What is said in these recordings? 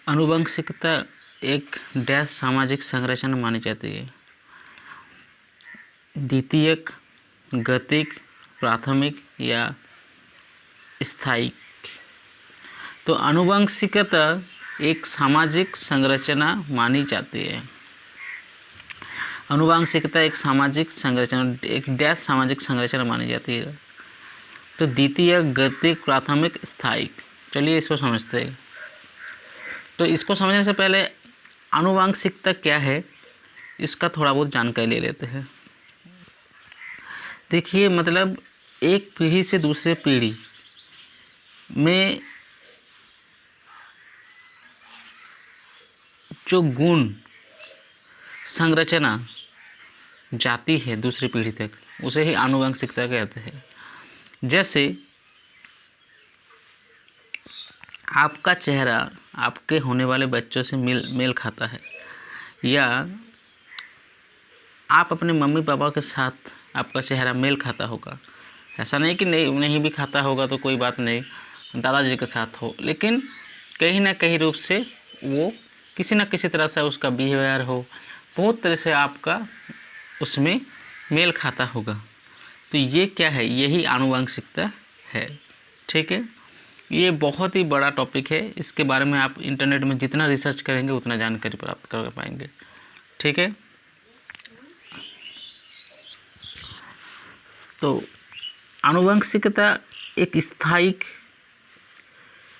आनुवंशिकता एक डैश सामाजिक संरचना मानी जाती है। द्वितीयक, गतिक, प्राथमिक या स्थायी। तो आनुवंशिकता एक सामाजिक संरचना मानी जाती है। आनुवंशिकता एक सामाजिक संरचना, एक डैश सामाजिक संरचना मानी जाती है। तो द्वितीयक, गतिक, प्राथमिक, स्थायी। चलिए इसको समझते हैं। तो इसको समझने से पहले आनुवंशिकता क्या है इसका थोड़ा बहुत जानकारी ले लेते हैं। देखिए, मतलब एक पीढ़ी से दूसरे पीढ़ी में जो गुण संरचना जाती है दूसरी पीढ़ी तक, उसे ही आनुवंशिकता कहते हैं। जैसे आपका चेहरा आपके होने वाले बच्चों से मेल खाता है, या आप अपने मम्मी पापा के साथ आपका चेहरा मेल खाता होगा। ऐसा नहीं कि नहीं भी खाता होगा तो कोई बात नहीं, दादाजी के साथ हो, लेकिन कहीं ना कहीं रूप से वो किसी न किसी तरह से उसका बिहेवियर हो, बहुत तरह से आपका उसमें मेल खाता होगा। तो ये क्या है? यही आनुवंशिकता है। ठीक है, ये बहुत ही बड़ा टॉपिक है। इसके बारे में आप इंटरनेट में जितना रिसर्च करेंगे उतना जानकारी प्राप्त कर पाएंगे। ठीक है, तो आनुवंशिकता एक स्थायी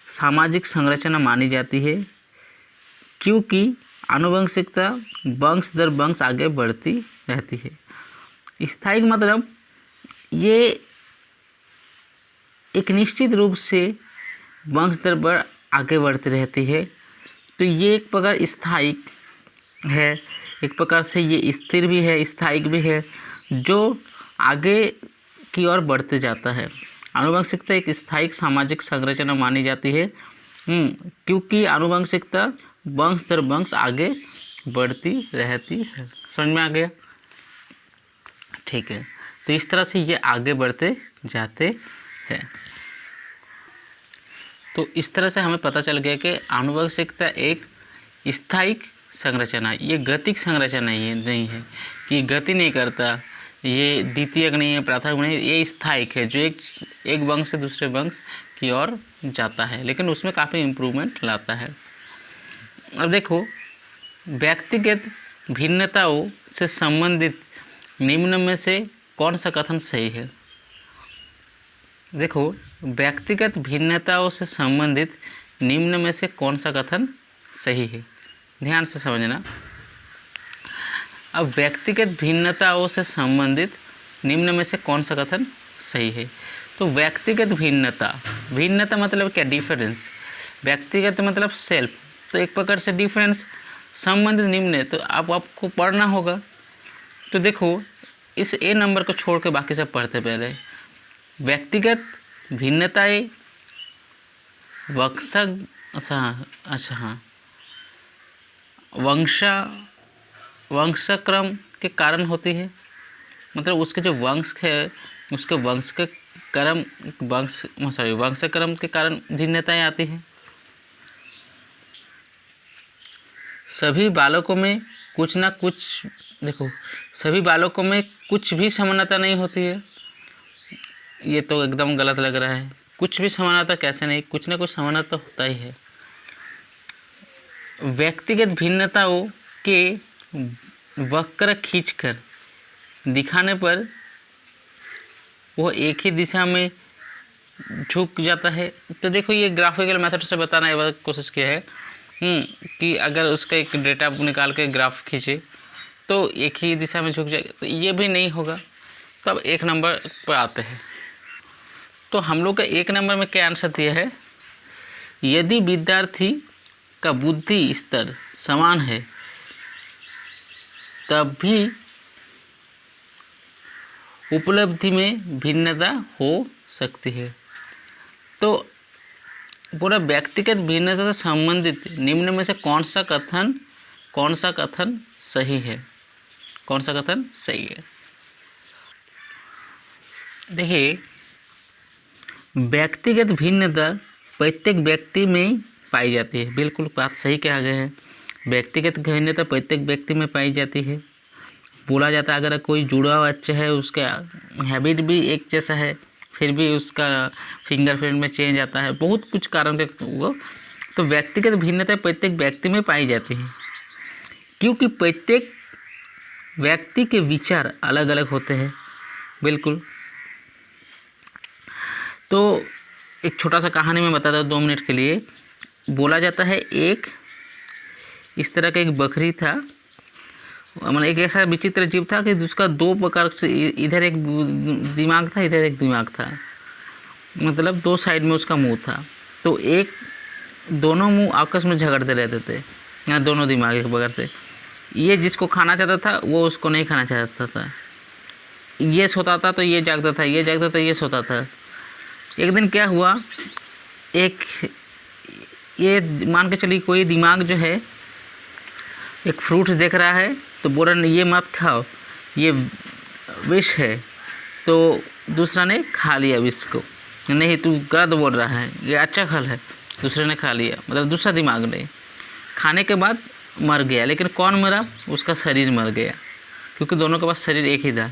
सामाजिक संरचना मानी जाती है, क्योंकि आनुवंशिकता वंश दर वंश आगे बढ़ती रहती है। स्थायी मतलब ये एक निश्चित रूप से वंश दर पर आगे बढ़ती रहती है। तो ये एक प्रकार स्थायी है, एक प्रकार से ये स्थिर भी है, स्थायी भी है, जो आगे की ओर बढ़ते जाता है। आनुवंशिकता एक स्थायी सामाजिक संरचना मानी जाती है, क्योंकि आनुवंशिकता वंश दर वंश आगे बढ़ती रहती है। समझ में आ गया? ठीक है, तो इस तरह से ये आगे बढ़ते जाते हैं। तो इस तरह से हमें पता चल गया कि आनुवंशिकता एक स्थायी संरचना, ये गतिक संरचना नहीं है कि गति नहीं करता, ये द्वितीयक नहीं है, प्राथमिक नहीं, ये स्थायी है, जो एक वंश से दूसरे वंश की ओर जाता है, लेकिन उसमें काफ़ी इम्प्रूवमेंट लाता है। अब देखो, व्यक्तिगत भिन्नताओं से संबंधित निम्न में से कौन सा कथन सही है? देखो, व्यक्तिगत भिन्नताओं से संबंधित निम्न में से कौन सा कथन सही है? ध्यान से समझना। अब व्यक्तिगत भिन्नताओं से संबंधित निम्न में से कौन सा कथन सही है? तो व्यक्तिगत भिन्नता मतलब क्या? डिफरेंस। व्यक्तिगत मतलब सेल्फ, तो एक प्रकार से डिफरेंस। संबंधित निम्न है, तो आपको पढ़ना होगा। तो देखो, इस ए नंबर को छोड़ के बाकी सब पढ़ते पहले। व्यक्तिगत भिन्नताएं वंशक्रम के कारण होती है, मतलब उसके जो वंश है उसके वंशक्रम के कारण भिन्नताएं आती हैं। सभी बालकों में कुछ ना कुछ, देखो, सभी बालकों में कुछ भी समानता नहीं होती है। ये तो एकदम गलत लग रहा है। कुछ भी समानता कैसे नहीं? कुछ ना कुछ समानता होता ही है। व्यक्तिगत भिन्नताओं के वक्र खींचकर दिखाने पर वो एक ही दिशा में झुक जाता है। तो देखो, ये ग्राफिकल मेथड से बताने की कोशिश किया है कि अगर उसका एक डेटा निकाल के ग्राफ खींचे तो एक ही दिशा में झुक जाएगा, तो ये भी नहीं होगा। तो अब एक नंबर पर आते हैं। तो हम लोग का एक नंबर में क्या आंसर दिया है? यदि विद्यार्थी का बुद्धि स्तर समान है तब भी उपलब्धि में भिन्नता हो सकती है। तो पूरा व्यक्तिगत भिन्नता से संबंधित निम्न में से कौन सा कथन सही है? कौन सा कथन सही है? देखिए, व्यक्तिगत भिन्नता प्रत्येक व्यक्ति में पाई जाती है। बिल्कुल बात सही कहा गया है। व्यक्तिगत भिन्नता प्रत्येक व्यक्ति में पाई जाती है। बोला जाता है अगर कोई जुड़ा हुआ अच्छा है, उसका हैबिट भी एक जैसा है, फिर भी उसका फिंगरप्रिंट में चेंज आता है, बहुत कुछ कारण से वो। तो व्यक्तिगत भिन्नता प्रत्येक व्यक्ति में पाई जाती है, क्योंकि प्रत्येक व्यक्ति के विचार अलग अलग होते हैं। बिल्कुल। तो एक छोटा सा कहानी मैं बताता हूँ 2 मिनट के लिए। बोला जाता है एक इस तरह का एक बकरी था, मतलब एक ऐसा विचित्र जीव था कि उसका 2 प्रकार से, इधर एक दिमाग था, इधर एक दिमाग था, मतलब 2 साइड में उसका मुंह था। तो एक दोनों मुंह आपस में झगड़ते रहते थे, यहाँ दोनों दिमाग एक बगल से। ये जिसको खाना चाहता था वो उसको नहीं खाना चाहता था। ये सोता था तो ये जागता था, ये जागता था ये सोता था। एक दिन क्या हुआ, एक ये मान के चलिए कोई दिमाग जो है एक फ्रूट देख रहा है तो बोल रहा ये मत खाओ, ये विष है। तो दूसरा ने खा लिया विष को, नहीं तू गलत बोल रहा है, ये अच्छा फल है। दूसरे ने खा लिया, मतलब दूसरा दिमाग ने। खाने के बाद मर गया, लेकिन कौन मरा? उसका शरीर मर गया, क्योंकि दोनों के पास शरीर एक ही था।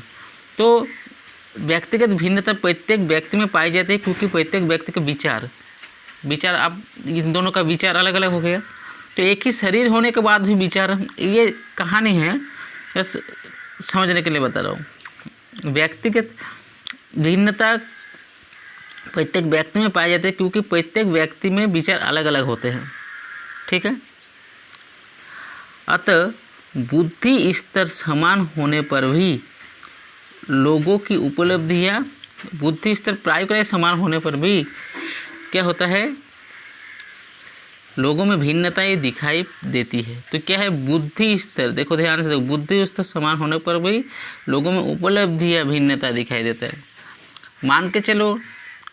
तो व्यक्तिगत भिन्नता प्रत्येक व्यक्ति में पाई जाती है, क्योंकि प्रत्येक व्यक्ति के विचार अब इन दोनों का विचार अलग अलग हो गया। तो एक ही शरीर होने के बाद भी विचार, ये कहानी है, बस समझने के लिए बता रहा हूँ। व्यक्तिगत भिन्नता प्रत्येक व्यक्ति में पाई जाती है, क्योंकि प्रत्येक व्यक्ति में विचार अलग अलग होते हैं। ठीक है। अतः बुद्धि स्तर समान होने पर भी लोगों की उपलब्धियाँ, बुद्धि स्तर प्राय समान होने पर भी क्या होता है, लोगों में भिन्नताएं दिखाई देती है। तो क्या है, बुद्धि स्तर, देखो ध्यान से देखो, बुद्धि स्तर समान होने पर भी लोगों में उपलब्धियाँ भिन्नता दिखाई देता है। मान के चलो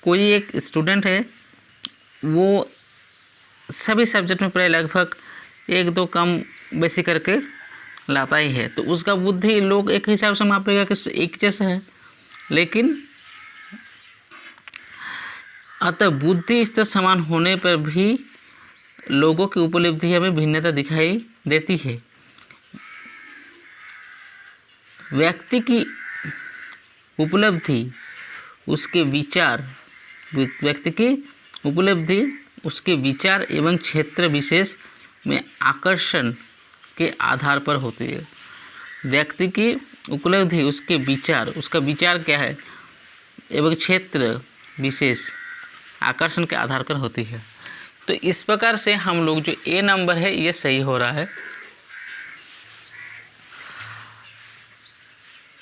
कोई एक स्टूडेंट है, वो सभी सब्जेक्ट में प्राय लगभग 1-2 कम बेसी करके लाता ही है, तो उसका बुद्धि लोग एक हिसाब से मापेगा कि एक जैसा है। लेकिन अतः बुद्धि स्तर समान होने पर भी लोगों की उपलब्धियों में भिन्नता दिखाई देती है। व्यक्ति की उपलब्धि उसके विचार, व्यक्ति की उपलब्धि उसके विचार एवं क्षेत्र विशेष में आकर्षण के आधार पर होती है। व्यक्ति की उपलब्धि उसके विचार, उसका विचार क्या है, एवं क्षेत्र विशेष आकर्षण के आधार पर होती है। तो इस प्रकार से हम लोग जो ए नंबर है ये सही हो रहा है।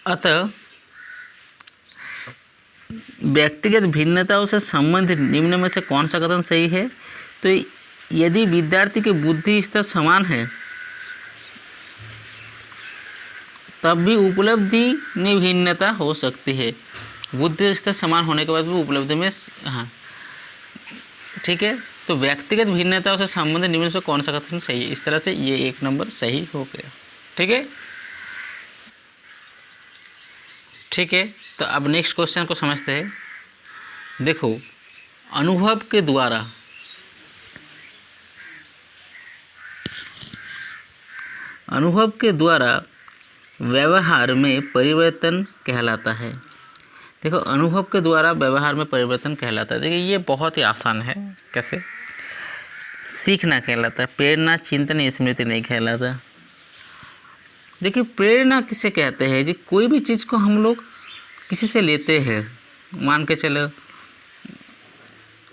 अतः व्यक्तिगत भिन्नताओं से संबंधित निम्न में से कौन सा कथन सही है? तो यदि विद्यार्थी की बुद्धि स्तर समान है तब भी उपलब्धि में भिन्नता हो सकती है। बुद्धि स्तर समान होने के बाद भी उपलब्धि में, हाँ ठीक है। तो व्यक्तिगत भिन्नताओं से संबंधित निम्न से कौन सा कथन सही है? इस तरह से ये 1 नंबर सही हो गया। ठीक है, ठीक है। तो अब नेक्स्ट क्वेश्चन को समझते हैं। देखो, अनुभव के द्वारा व्यवहार में परिवर्तन कहलाता है। देखो, अनुभव के द्वारा व्यवहार में परिवर्तन कहलाता है। देखिए, ये बहुत ही आसान है। कैसे? सीखना कहलाता है, प्रेरणा, चिंतन, स्मृति नहीं कहलाता। देखिए, प्रेरणा किसे कहते हैं? जी, कोई भी चीज़ को हम लोग किसी से लेते हैं, मान के चलो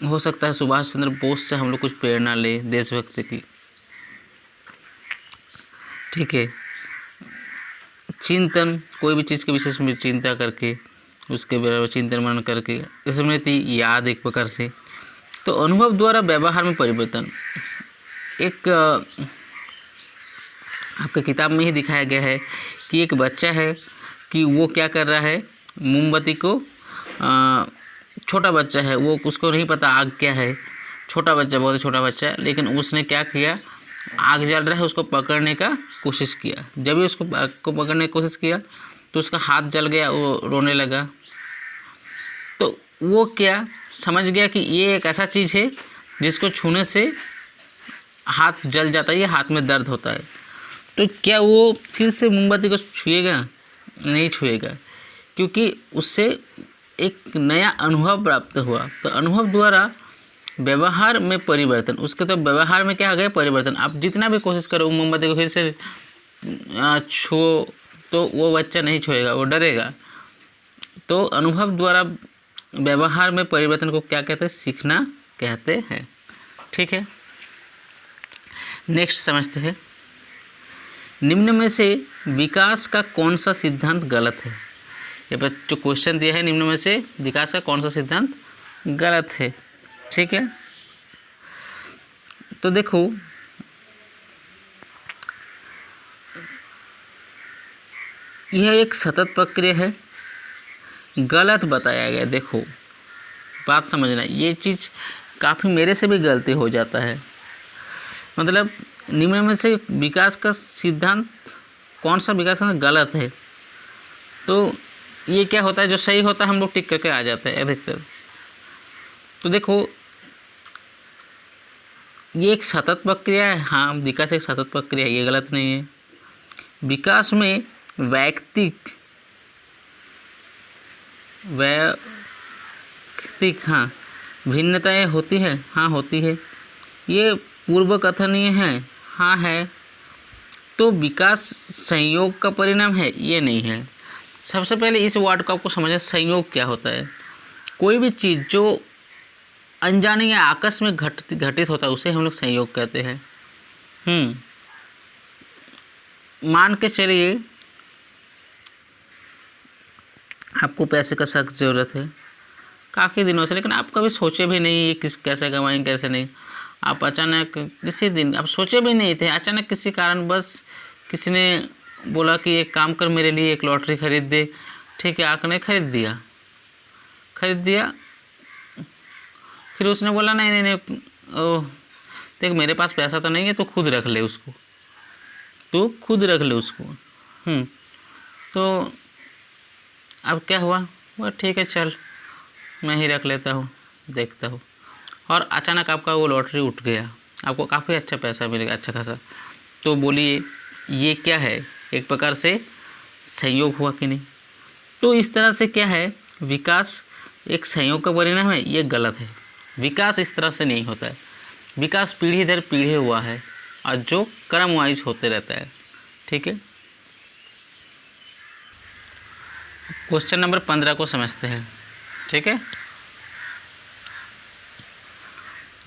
हो सकता है सुभाष चंद्र बोस से हम लोग कुछ प्रेरणा ले, देशभक्ति की। ठीक है। चिंतन, कोई भी चीज़ के विशेष में चिंता करके, उसके बारे में चिंतन मनन करके। स्मृति, याद एक प्रकार से। तो अनुभव द्वारा व्यवहार में परिवर्तन, एक आपके किताब में ही दिखाया गया है कि एक बच्चा है कि वो क्या कर रहा है, मोमबत्ती को, छोटा बच्चा है, वो उसको नहीं पता आग क्या है, छोटा बच्चा, बहुत ही छोटा बच्चा है, लेकिन उसने क्या किया, आग जल रहा है उसको पकड़ने का कोशिश किया। जब भी उसको आग को पकड़ने की कोशिश किया तो उसका हाथ जल गया, वो रोने लगा। तो वो क्या समझ गया कि ये एक ऐसा चीज़ है जिसको छूने से हाथ जल जाता है या हाथ में दर्द होता है, तो क्या वो फिर से मोमबत्ती को छुएगा? नहीं छुएगा, क्योंकि उससे एक नया अनुभव प्राप्त हुआ। तो अनुभव द्वारा व्यवहार में परिवर्तन, उसके तो व्यवहार में क्या आ गया? परिवर्तन। आप जितना भी कोशिश करो मोमबत्ती को फिर से छुओ तो वो बच्चा नहीं छुएगा, वो डरेगा। तो अनुभव द्वारा व्यवहार में परिवर्तन को क्या कहते हैं? सीखना कहते हैं। ठीक है, नेक्स्ट समझते हैं। निम्न में से विकास का कौन सा सिद्धांत गलत है? ये पर जो क्वेश्चन दिया है, निम्न में से विकास का कौन सा सिद्धांत गलत है? ठीक है, तो देखो यह एक सतत प्रक्रिया है, गलत बताया गया। देखो बात समझना, ये चीज़ काफ़ी मेरे से भी गलती हो जाता है। मतलब निम्न में से विकास का सिद्धांत कौन सा विकास का गलत है, तो ये क्या होता है? जो सही होता है हम लोग टिक करके आ जाते हैं अधिकतर। तो देखो ये एक सतत प्रक्रिया है। हाँ, विकास एक सतत प्रक्रिया है, ये गलत नहीं है। विकास में वैयक्तिक हाँ भिन्नताएं होती है। हाँ होती है। ये पूर्व कथनीय है। हाँ है। तो विकास संयोग का परिणाम है? ये नहीं है। सबसे पहले इस वर्ड को आपको समझना, संयोग क्या होता है? कोई भी चीज़ जो अनजाने या आकस्मिक घटित होता है उसे हम लोग संयोग कहते हैं। मान के चलिए आपको पैसे का सख्त ज़रूरत है काफ़ी दिनों से, लेकिन आप कभी सोचे भी नहीं ये कैसे कमाएंगे कैसे नहीं। आप अचानक किसी दिन आप सोचे भी नहीं थे, अचानक किसी कारण बस किसी ने बोला कि एक काम कर, मेरे लिए एक लॉटरी खरीद दे। ठीक है, आपने खरीद दिया। फिर उसने बोला नहीं नहीं नहीं, देख मेरे पास पैसा तो नहीं है, तो खुद रख ले उसको। तो अब क्या हुआ? वो ठीक है चल मैं ही रख लेता हूँ, देखता हूँ। और अचानक आपका वो लॉटरी उठ गया, आपको काफ़ी अच्छा पैसा मिलेगा, अच्छा खासा। तो बोलिए ये क्या है? एक प्रकार से संयोग हुआ कि नहीं? तो इस तरह से क्या है, विकास एक संयोग का परिणाम है, ये गलत है। विकास इस तरह से नहीं होता है। विकास पीढ़ी दर पीढ़ी हुआ है और जो क्रम वाइज होते रहता है। ठीक है, क्वेश्चन नंबर 15 को समझते हैं। ठीक है,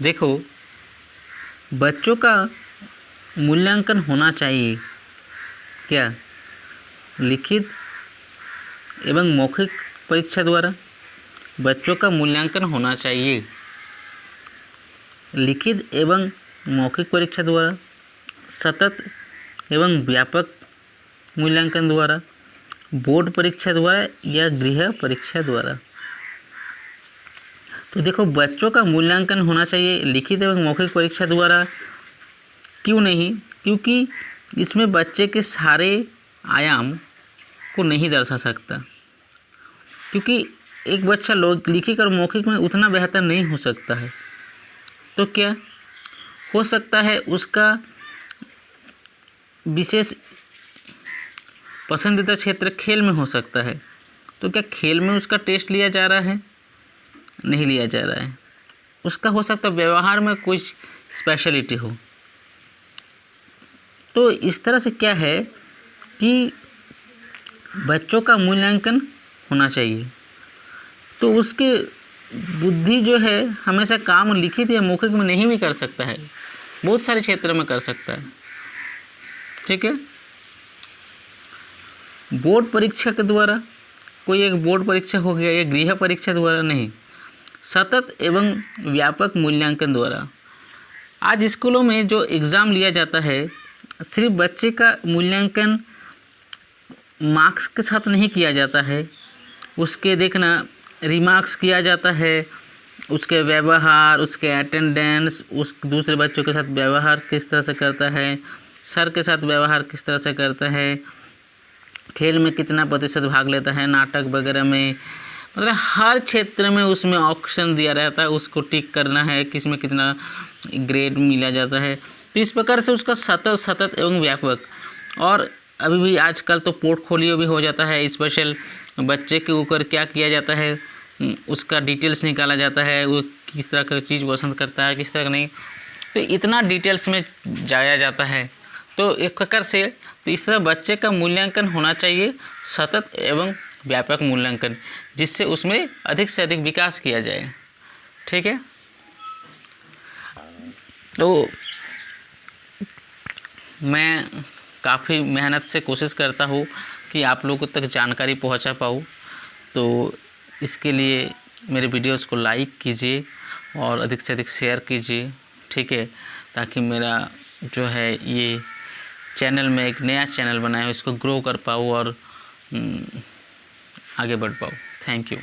देखो बच्चों का मूल्यांकन होना चाहिए क्या? लिखित एवं मौखिक परीक्षा द्वारा। बच्चों का मूल्यांकन होना चाहिए लिखित एवं मौखिक परीक्षा द्वारा, सतत एवं व्यापक मूल्यांकन द्वारा, बोर्ड परीक्षा द्वारा या गृह परीक्षा द्वारा। तो देखो बच्चों का मूल्यांकन होना चाहिए लिखित एवं मौखिक परीक्षा द्वारा। क्यों नहीं? क्योंकि इसमें बच्चे के सारे आयाम को नहीं दर्शा सकता, क्योंकि एक बच्चा लिखित और मौखिक में उतना बेहतर नहीं हो सकता है। तो क्या हो सकता है? उसका विशेष पसंदीदा क्षेत्र खेल में हो सकता है। तो क्या खेल में उसका टेस्ट लिया जा रहा है? नहीं लिया जा रहा है। उसका हो सकता है व्यवहार में कुछ स्पेशलिटी हो। तो इस तरह से क्या है कि बच्चों का मूल्यांकन होना चाहिए, तो उसके बुद्धि जो है हमेशा काम लिखित या मौखिक में नहीं भी कर सकता है, बहुत सारे क्षेत्र में कर सकता है। ठीक है, बोर्ड परीक्षा के द्वारा, कोई एक बोर्ड परीक्षा हो गया या गृह परीक्षा द्वारा नहीं, सतत एवं व्यापक मूल्यांकन द्वारा। आज स्कूलों में जो एग्ज़ाम लिया जाता है सिर्फ बच्चे का मूल्यांकन मार्क्स के साथ नहीं किया जाता है, उसके देखना रिमार्क्स किया जाता है, उसके व्यवहार, उसके अटेंडेंस, उस दूसरे बच्चों के साथ व्यवहार किस तरह से करता है, सर के साथ व्यवहार किस तरह से करता है, खेल में कितना प्रतिशत भाग लेता है, नाटक वगैरह में, मतलब हर क्षेत्र में उसमें ऑप्शन दिया रहता है, उसको टिक करना है, किस में कितना ग्रेड मिला जाता है। तो इस प्रकार से उसका सतत एवं व्यापक, और अभी भी आजकल तो पोर्टफोलियो भी हो जाता है। स्पेशल बच्चे के ऊपर क्या किया जाता है, उसका डिटेल्स निकाला जाता है, वो किस तरह का चीज़ पसंद करता है, किस तरह का नहीं, तो इतना डिटेल्स में जाया जाता है। तो एक प्रकार से तो इस तरह बच्चे का मूल्यांकन होना चाहिए सतत एवं व्यापक मूल्यांकन, जिससे उसमें अधिक से अधिक विकास किया जाए। ठीक है, तो मैं काफ़ी मेहनत से कोशिश करता हूँ कि आप लोगों तक जानकारी पहुँचा पाऊँ। तो इसके लिए मेरे वीडियोस को लाइक कीजिए और अधिक से अधिक शेयर कीजिए। ठीक है, ताकि मेरा जो है ये चैनल में एक नया चैनल बनाया है, इसको ग्रो कर पाऊँ और आगे बढ़ पाऊँ। Thank you.